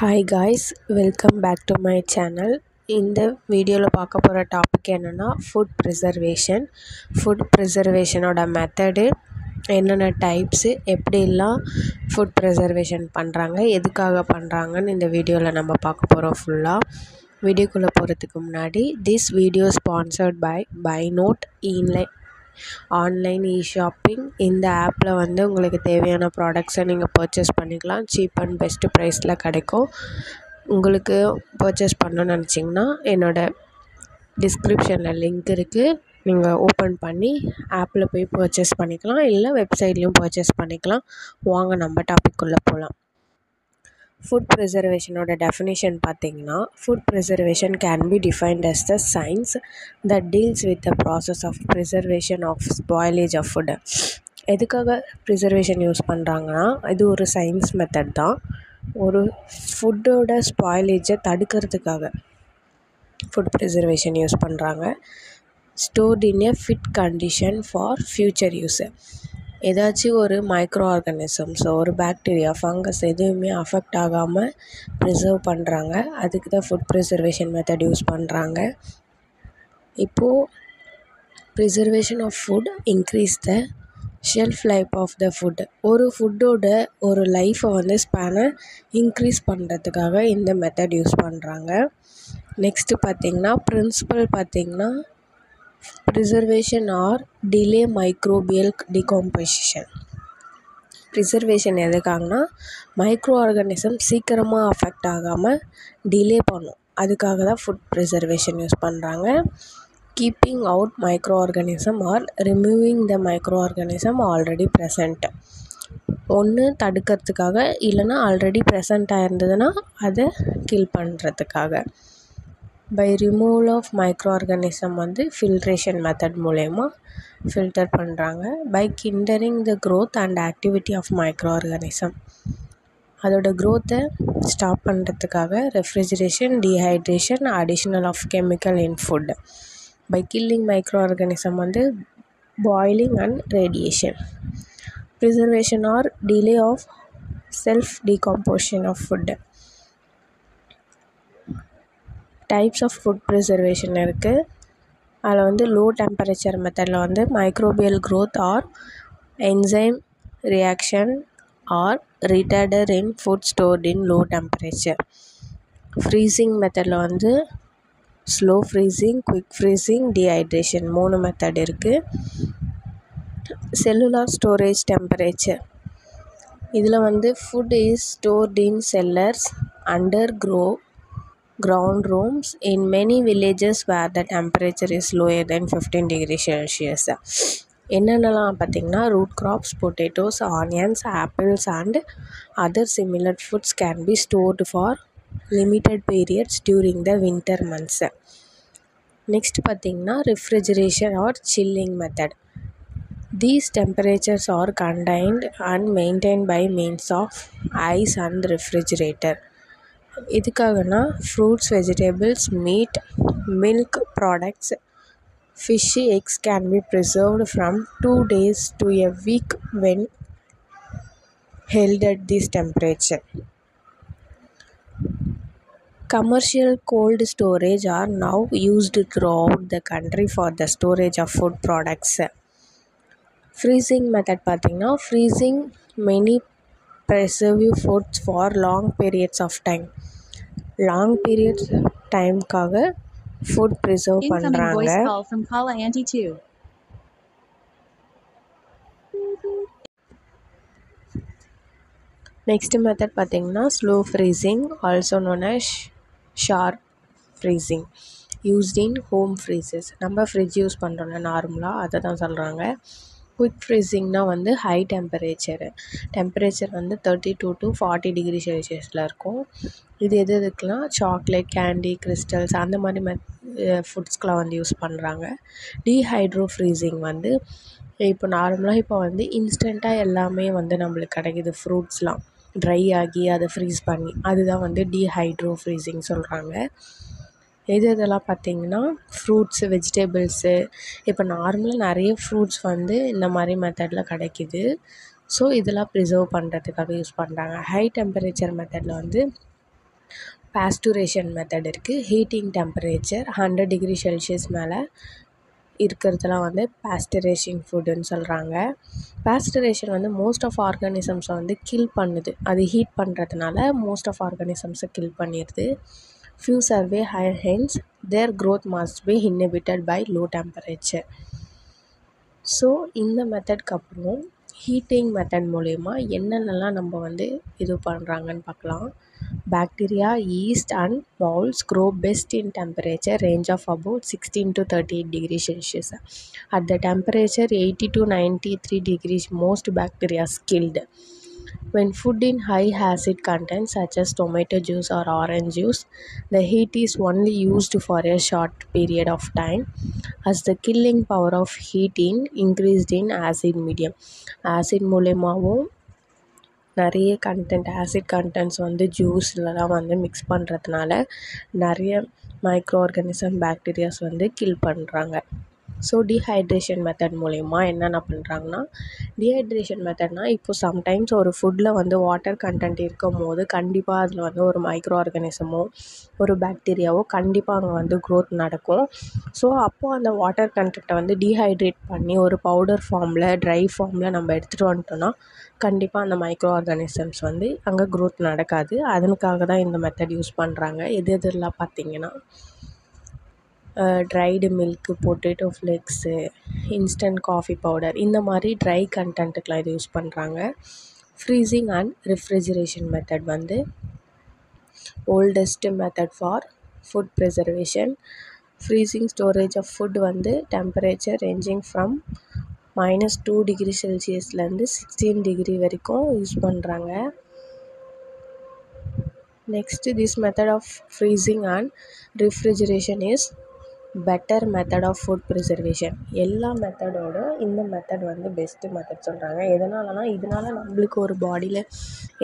Hi guys, welcome back to my channel. இந்த வீடியோவில் பார்க்க போகிற டாபிக் என்னென்னா ஃபுட் ப்ரிசர்வேஷனோட மெத்தடு, என்னென்ன டைப்ஸு, எப்படிலாம் ஃபுட் ப்ரிசர்வேஷன் பண்ணுறாங்க, எதுக்காக பண்ணுறாங்கன்னு இந்த வீடியோவில் நம்ம பார்க்க போகிறோம். ஃபுல்லாக வீடியோக்குள்ளே போகிறதுக்கு முன்னாடி திஸ் வீடியோ ஸ்பான்சர்ட் பை பைநோட் ஆன்லைன் ஷாப்பிங். இந்த ஆப்பில் வந்து உங்களுக்கு தேவையான ப்ராடக்ட்ஸை நீங்கள் பர்ச்சேஸ் பண்ணிக்கலாம். சீப் அண்ட் பெஸ்ட்டு ப்ரைஸில் கிடைக்கும். உங்களுக்கு பர்ச்சேஸ் பண்ணணும்னு நினச்சிங்கன்னா என்னோடய டிஸ்கிரிப்ஷனில் லிங்க் இருக்குது, நீங்கள் ஓப்பன் பண்ணி ஆப்பில் போய் பர்ச்சேஸ் பண்ணிக்கலாம், இல்லை வெப்சைட்லேயும் பர்ச்சேஸ் பண்ணிக்கலாம். வாங்க நம்ம டாபிக்குள்ளே போகலாம். ஃபுட் ப்ரிசர்வேஷனோட டெஃபினிஷன் பார்த்தீங்கன்னா, food preservation can be defined as the science that deals with the process of preservation of spoilage of food. எதுக்காக ப்ரிசர்வேஷன் யூஸ் பண்ணுறாங்கன்னா, இது ஒரு சயின்ஸ் மெத்தட் தான். ஒரு ஃபுட்டோட ஸ்பாயிலேஜை தடுக்கிறதுக்காக ஃபுட் ப்ரிசர்வேஷன் யூஸ் பண்ணுறாங்க. Stored in a fit condition for future use. ஏதாச்சும் ஒரு மைக்ரோ ஆர்கானிசம்ஸோ ஒரு பாக்டீரியா, ஃபங்கஸ் எதுவுமே அஃபெக்ட் ஆகாமல் ப்ரிசர்வ் பண்ணுறாங்க. அதுக்கு தான் ஃபுட் ப்ரிசர்வேஷன் மெத்தட் யூஸ் பண்ணுறாங்க. இப்போது preservation of food increase the shelf life of the food. ஒரு ஃபுட்டோட ஒரு லைஃப்பை வந்து ஸ்பேனை இன்க்ரீஸ் பண்ணுறதுக்காக இந்த மெத்தட் யூஸ் பண்ணுறாங்க. நெக்ஸ்ட்டு பார்த்திங்கன்னா பிரின்சிபல் பார்த்திங்கன்னா, preservation or delay microbial decomposition. Preservation எதுக்காகனா, மைக்ரோ ஆர்கானிசம் சீக்கிரமாக அஃபெக்ட் ஆகாமல் டிலே பண்ணும். அதுக்காக தான் ஃபுட் ப்ரிசர்வேஷன் யூஸ் பண்ணுறாங்க. Keeping out microorganism or removing the microorganism already present. ஒன்று தடுக்கிறதுக்காக, இல்லைனா ஆல்ரெடி ப்ரெசண்ட்டாக இருந்ததுன்னா அதை கில் பண்ணுறதுக்காக. By removal of microorganism வந்து ஃபில்ட்ரேஷன் மெத்தட் மூலயமா ஃபில்டர் பண்ணுறாங்க. By hindering the growth and activity of microorganism. அதோட க்ரோத்தை ஸ்டாப் பண்ணுறதுக்காக refrigeration, dehydration, additional of chemical in food. By killing microorganism வந்து boiling and radiation. Preservation or delay of self decomposition of food. Types of food preservation இருக்குது. அதில் வந்து low temperature மெத்தடில் வந்து microbial growth or enzyme reaction or retarder in food stored in low temperature. Freezing மெத்தடில் வந்து slow freezing, quick freezing, dehydration 3 method இருக்குது. Cellular storage temperature. இதில் வந்து food is stored in cellars, under ground rooms in many villages where the temperature is lower than 15 degrees Celsius. என்னென்னலாம் பார்த்திங்கன்னா, root crops, potatoes, onions, apples and other similar foods can be stored for limited periods during the winter months. Next பார்த்திங்கன்னா refrigeration or chilling method. These temperatures are contained and maintained by means of ice and refrigerator. எதுக்காகனா, fruits, vegetables, meet, milk products, fish, X can be preserved from 2 days to a week when held at this temperature. Commercial cold storage are now used throughout the country for the storage of food products. Freezing method பார்த்திங்கன்னா, freezing many preserve foods for long periods of time. Long periods டைமுக்காக food preserve பண்ணுறாங்க. Next method பார்த்திங்கன்னா slow freezing, also known as sharp freezing, used in home freezers. நம்ம fridge use பண்ணுறோன்னா நார்மலாக அதை தான் சொல்கிறாங்க. குவிக் ஃப்ரீசிங்னால் வந்து ஹை டெம்பரேச்சர் வந்து 32 to 40 டிகிரி செல்சியஸில் இருக்கும். இது எதுக்கெலாம், சாக்லேட், கேண்டி, கிறிஸ்டல்ஸ் அந்த மாதிரி ஃபுட்ஸ்க்கெலாம் வந்து யூஸ் பண்ணுறாங்க. டீஹைட்ரோ ஃப்ரீசிங் வந்து இப்போ நார்மலாக இப்போ வந்து இன்ஸ்டண்ட்டாக எல்லாமே வந்து நம்மளுக்கு கிடைக்கிது. ஃப்ரூட்ஸ்லாம் ட்ரை ஆகி அதை ஃப்ரீஸ் பண்ணி, அதுதான் வந்து டீஹைட்ரோ ஃப்ரீசிங் சொல்கிறாங்க. இதெல்லாம் பார்த்திங்கன்னா ஃப்ரூட்ஸு, வெஜிடபிள்ஸு, இப்போ நார்மலாக நிறைய ஃப்ரூட்ஸ் வந்து இந்த மாதிரி மெத்தடில் கிடைக்கிது. ஸோ இதெல்லாம் ப்ரிசர்வ் பண்ணுறதுக்காக யூஸ் பண்ணுறாங்க. ஹை டெம்பரேச்சர் மெத்தடில் வந்து பாஸ்டுரேஷன் மெத்தட் இருக்குது. ஹீட்டிங் டெம்பரேச்சர் 100 டிகிரி செல்சியஸ் மேலே இருக்கிறதெல்லாம் வந்து பாஸ்டுரைசிங் ஃபுட்டுன்னு சொல்கிறாங்க. பாஸ்டுரேஷன் வந்து மோஸ்ட் ஆஃப் ஆர்கானிசம்ஸை வந்து கில் பண்ணுது. அது ஹீட் பண்ணுறதுனால மோஸ்ட் ஆஃப் ஆர்கானிசம்ஸை கில் பண்ணிடுது. Few survey higher hence their growth must be inhibited by low temperature. So இந்த மெத்தட்க்கு அப்புறம் ஹீட்டிங் மெத்தட் மூலயமா என்னென்னலாம் நம்ம வந்து இது பண்ணுறாங்கன்னு பார்க்கலாம். Bacteria, yeast and moulds grow best in temperature range of about 16 to 38 degrees Celsius. At the temperature 80 to 93 degrees, most bacteria is killed. When food in high acid content such as tomato juice or orange juice, the heat is only used for a short period of time as the killing power of heating increased in acid medium. Acid மூலமாகவும் நிறைய acid contents வந்து ஜூஸ்லலாம் வந்து mix பண்ணுறதுனால நிறைய micro organism bacterias வந்து kill பண்ணுறாங்க. So dehydration method மூலயமா என்னென்ன பண்ணுறாங்கன்னா, டீஹைட்ரேஷன் மெத்தட்னால் இப்போது சம்டைம்ஸ் ஒரு ஃபுட்டில் வந்து வாட்டர் கண்டென்ட் இருக்கும் போது கண்டிப்பாக அதில் வந்து ஒரு மைக்ரோ ஆர்கானிசமோ ஒரு பாக்டீரியாவோ கண்டிப்பாக அங்கே வந்து க்ரோத் நடக்கும். ஸோ அப்போது அந்த வாட்டர் கண்டென்ட்டை வந்து டீஹைட்ரேட் பண்ணி ஒரு பவுடர் ஃபார்மில் ட்ரை ஃபார்மில் நம்ம எடுத்துகிட்டு வந்துட்டோன்னா கண்டிப்பாக அந்த மைக்ரோ ஆர்கானிசம்ஸ் வந்து அங்கே க்ரோத் நடக்காது. அதனுக்காக தான் இந்த மெத்தட் யூஸ் பண்ணுறாங்க. எதெல்லாம் பார்த்திங்கன்னா dried milk, potato flakes, instant coffee powder, இந்த மாதிரி ட்ரை கண்டென்ட்டுக்கெலாம் இது யூஸ் பண்ணுறாங்க. ஃப்ரீசிங் அண்ட் ரெஃப்ரிஜரேஷன் மெத்தட் வந்து oldest method for food preservation. Freezing storage of food வந்து டெம்பரேச்சர் ரேஞ்சிங் ஃப்ரம் -2 டிகிரி செல்சியஸ்லேருந்து 16 டிகிரி வரைக்கும் யூஸ் பண்ணுறாங்க. Next this method of freezing and refrigeration is better method of food preservation. எல்லா மெத்தடோட இந்த method வந்து best method சொல்கிறாங்க. எதனாலனா இதனால் நம்மளுக்கு ஒரு பாடியில்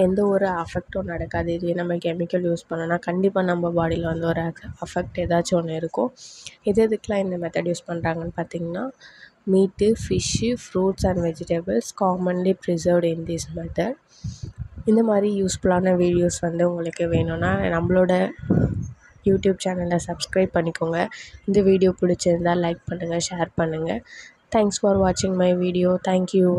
எந்த ஒரு அஃபெக்டும் நடக்காது. இதே நம்ம கெமிக்கல் யூஸ் பண்ணோன்னா கண்டிப்பாக நம்ம பாடியில் வந்து ஒரு அஃபெக்ட் ஏதாச்சும் ஒன்று இருக்கும். எதுக்கெலாம் இந்த மெத்தட் யூஸ் பண்ணுறாங்கன்னு பார்த்திங்கன்னா, மீட்டு, fish, fruits and vegetables commonly preserved in this method. இந்த மாதிரி யூஸ்ஃபுல்லான வீடியோஸ் வந்து உங்களுக்கு வேணும்னா நம்மளோட யூடியூப் சேனலை சப்ஸ்கிரைப் பண்ணிக்கோங்க. இந்த வீடியோ பிடிச்சிருந்தால் லைக் பண்ணுங்கள், ஷேர் பண்ணுங்கள். தேங்க்ஸ் ஃபார் வாட்சிங் மை வீடியோ. தேங்க்யூ.